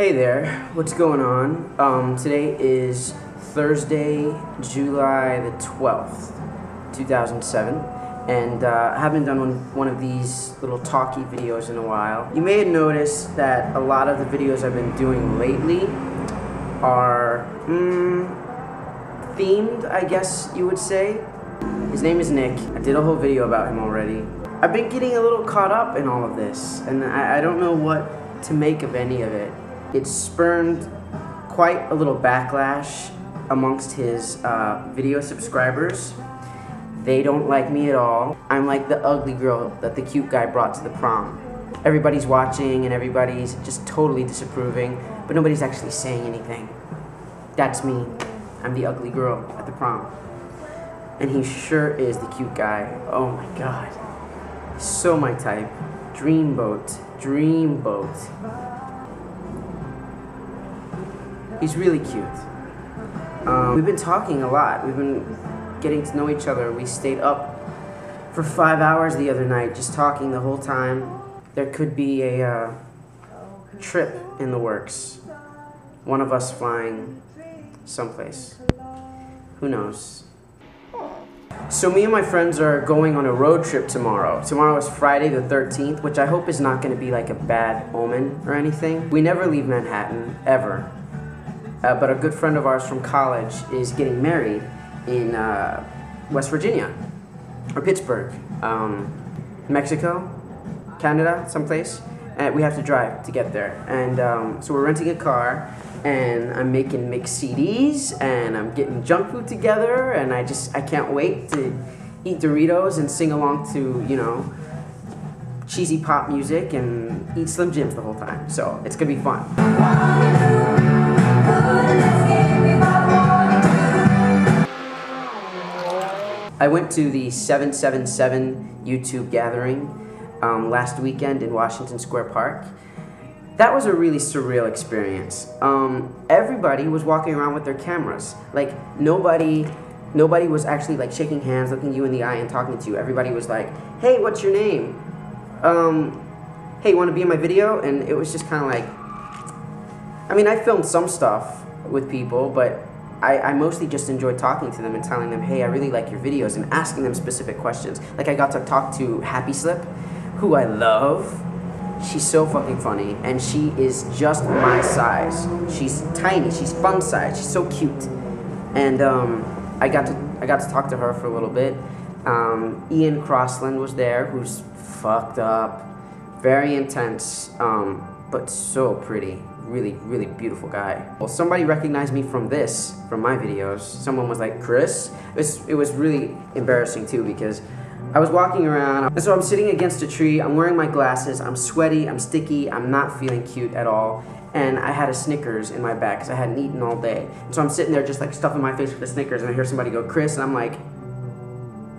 Hey there, what's going on? Today is Thursday, July the 12th, 2007, and I haven't done one of these little talky videos in a while. You may have noticed that a lot of the videos I've been doing lately are themed, I guess you would say. His name is Nick. I did a whole video about him already. I've been getting a little caught up in all of this, and I don't know what to make of any of it. It spurned quite a little backlash amongst his video subscribers. They don't like me at all. I'm like the ugly girl that the cute guy brought to the prom. Everybody's watching and everybody's just totally disapproving, but nobody's actually saying anything. That's me. I'm the ugly girl at the prom. And he sure is the cute guy. Oh my god. So my type. Dreamboat. Dreamboat. He's really cute. We've been talking a lot. We've been getting to know each other. We stayed up for 5 hours the other night just talking the whole time. There could be a trip in the works. One of us flying someplace. Who knows? So me and my friends are going on a road trip tomorrow. Tomorrow is Friday the 13th, which I hope is not going to be like a bad omen or anything. We never leave Manhattan, ever. But a good friend of ours from college is getting married in West Virginia, or Pittsburgh, Mexico, Canada, someplace. And we have to drive to get there. And so we're renting a car, and I'm making mixed CDs, and I'm getting junk food together, and I can't wait to eat Doritos and sing along to, you know, cheesy pop music and eat Slim Jims the whole time. So it's gonna be fun. I went to the 777 YouTube gathering last weekend in Washington Square Park. That was a really surreal experience. Everybody was walking around with their cameras. Like nobody was actually like shaking hands, looking you in the eye and talking to you. Everybody was like, "Hey, what's your name? Hey, you want to be in my video?" And it was just kind of like, I mean, I filmed some stuff with people, but I mostly just enjoyed talking to them and telling them, "Hey, I really like your videos," and asking them specific questions. Like I got to talk to Happy Slip, who I love. She's so fucking funny, and she is just my size. She's tiny, she's fun size, she's so cute. And I got to talk to her for a little bit. Ian Crossland was there, who's fucked up, very intense, but so pretty. Really, really beautiful guy. Well, somebody recognized me from my videos. Someone was like, "Chris?" It was really embarrassing too, because I was walking around, and so I'm sitting against a tree, I'm wearing my glasses, I'm sweaty, I'm sticky, I'm not feeling cute at all, and I had a Snickers in my bag because I hadn't eaten all day. And so I'm sitting there just like stuffing my face with the Snickers, and I hear somebody go, "Chris," and I'm like,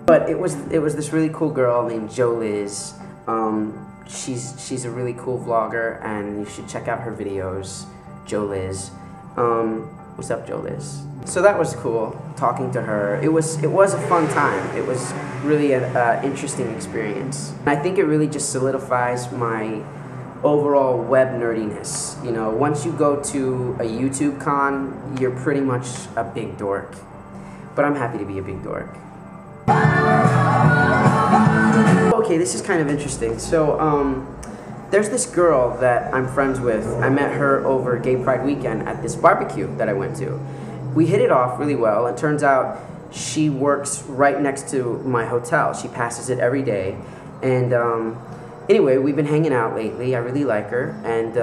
but it was this really cool girl named Jo Liz. She's a really cool vlogger, and you should check out her videos, Jo Liz. What's up, Jo Liz? So that was cool, talking to her. It was a fun time. It was really an interesting experience. And I think it really just solidifies my overall web nerdiness. You know, once you go to a YouTube con, you're pretty much a big dork. But I'm happy to be a big dork. Okay, this is kind of interesting. So, there's this girl that I'm friends with. I met her over Gay Pride weekend at this barbecue that I went to. We hit it off really well. It turns out she works right next to my hotel. She passes it every day. And anyway, we've been hanging out lately. I really like her. And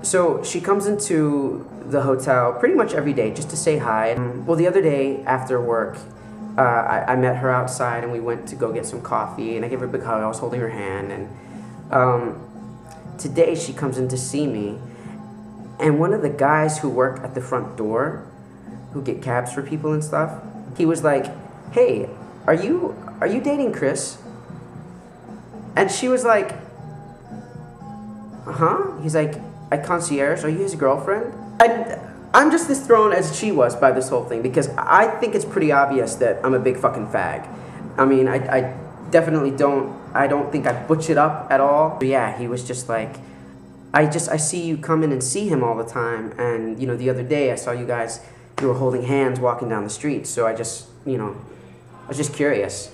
so she comes into the hotel pretty much every day just to say hi. Well, the other day after work, I met her outside, and we went to go get some coffee, and I gave her a big hug. I was holding her hand, and today she comes in to see me, and one of the guys who work at the front door, who get cabs for people and stuff, he was like, "Hey, are you dating Chris?" And she was like, "Huh?" He's like, "At Concierge, are you his girlfriend?" I'm just as thrown as she was by this whole thing, because I think it's pretty obvious that I'm a big fucking fag. I mean, I definitely don't think I butch it up at all. But yeah, he was just like, I see you come in and see him all the time, and you know, the other day I saw you guys, you were holding hands walking down the street, so I just, you know, I was just curious.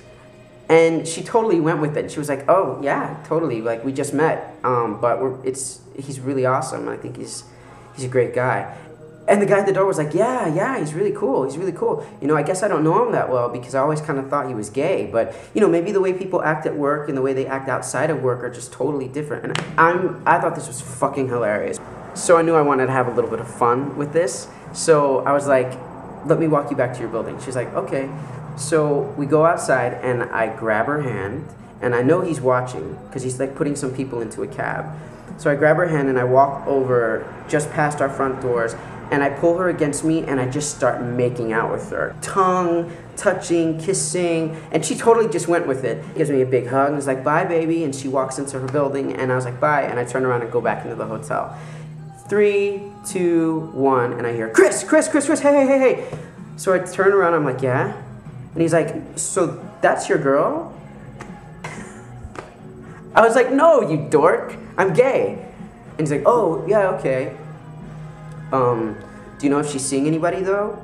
And she totally went with it. She was like, oh yeah, totally, like we just met, but he's really awesome. I think he's a great guy. And the guy at the door was like, yeah, he's really cool, You know, I guess I don't know him that well because I always kind of thought he was gay, but, you know, maybe the way people act at work and the way they act outside of work are just totally different. And I thought this was fucking hilarious. So I knew I wanted to have a little bit of fun with this. So I was like, let me walk you back to your building. She's like, okay. So we go outside and I grab her hand, and I know he's watching because he's like putting some people into a cab. So I grab her hand and I walk over just past our front doors, and I pull her against me and I just start making out with her. Tongue, touching, kissing, and she totally just went with it. Gives me a big hug and is like, bye baby, and she walks into her building, and I was like, bye, and I turn around and go back into the hotel. 3, 2, 1, and I hear, Chris, hey. So I turn around, I'm like, yeah? And he's like, so that's your girl? I was like, no, you dork, I'm gay. And he's like, oh, yeah, okay. Do you know if she's seeing anybody though?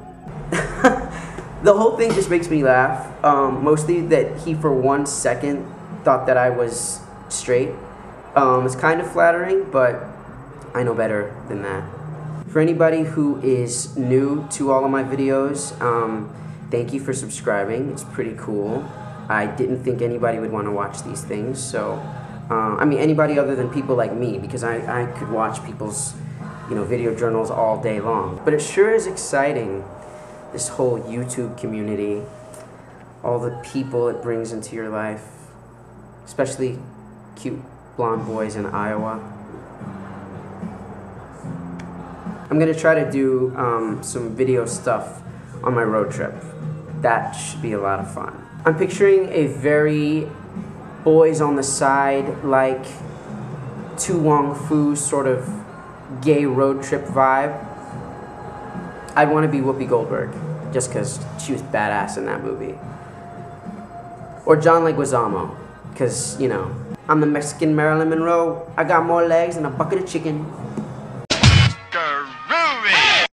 The whole thing just makes me laugh. Mostly that he for 1 second thought that I was straight. It's kind of flattering, but I know better than that. For anybody who is new to all of my videos, thank you for subscribing. It's pretty cool. I didn't think anybody would want to watch these things, so I mean anybody other than people like me, because I could watch people's, you know, video journals all day long. But it sure is exciting, this whole YouTube community, all the people it brings into your life, especially cute blonde boys in Iowa. I'm gonna try to do some video stuff on my road trip. That should be a lot of fun. I'm picturing a very boys on the side, like To Wong Foo sort of gay road trip vibe. I'd want to be Whoopi Goldberg, just because she was badass in that movie. Or John Leguizamo, because, you know, I'm the Mexican Marilyn Monroe. I got more legs than a bucket of chicken.